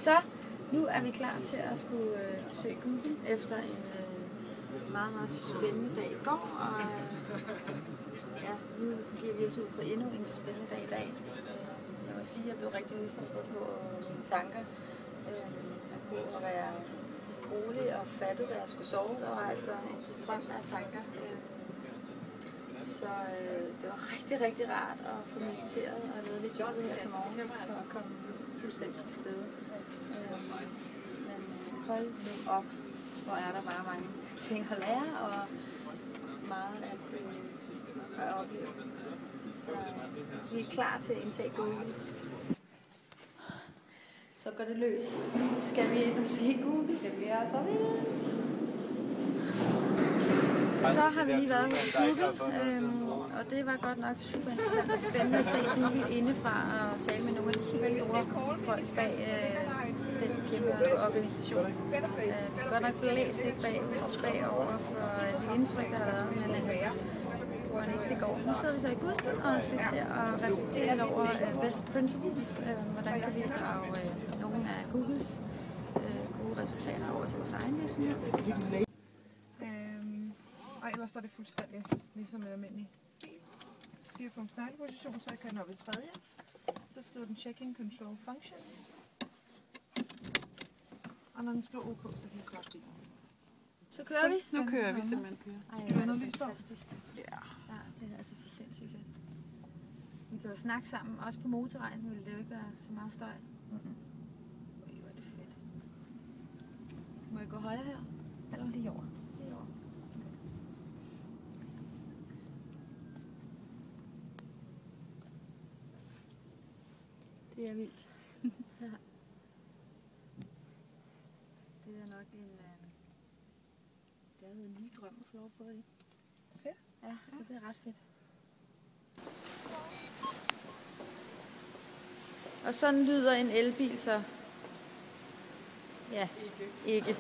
Så nu er vi klar til at skulle besøge Google efter en meget, meget spændende dag i går. Og ja, nu giver vi os ud på endnu en spændende dag i dag. Jeg må sige, at jeg blev rigtig udfordret på mine tanker. På at være rolig og fattet, da jeg skulle sove. Der var altså en strøm af tanker. Så det var rigtig, rigtig rart at få mediteret og lavet lidt yoga her til morgen for at komme fuldstændig til stede. Men hold nu op, hvor er der bare mange ting at lære og meget at opleve. Så vi er klar til at indtage Google. Så går det løs. Nu skal vi ind og se Google. Det bliver så vildt. Så har vi lige været hos Google, og det var godt nok super interessant og spændende at se Google indefra og tale med nogle af de helt store folk bag den kæmpe organisation. Vi har godt nok læst lidt bagover for de indtryk, der har været, men ikke det går. Nu sidder vi så i bussen og skal til at reflektere lidt over best principles. Hvordan kan vi drage nogle af Googles gode resultater over til vores egen virksomhed. Og ellers er det fuldstændig ligesom en almindelig bil. 4-punkt nøgleposition, så jeg kan nå ved tredje. Så skriver den Checking Control Functions. Og når den skriver OK, så kan jeg starte bilen. Så kører vi. Nu kører vi simpelthen. Ej, det er fantastisk. Ja, det er altså for sindssygt fedt. Vi kan jo snakke sammen, også på motorvejen ville det jo ikke være så meget støj. Hvor er det fedt. Må jeg gå højere her? Eller lige over. Det er vildt. Det er nok en... det er jo en lille drøm at få lov på det. Fedt. Ja, så det er ret fedt. Og sådan lyder en elbil så. Ja, ikke.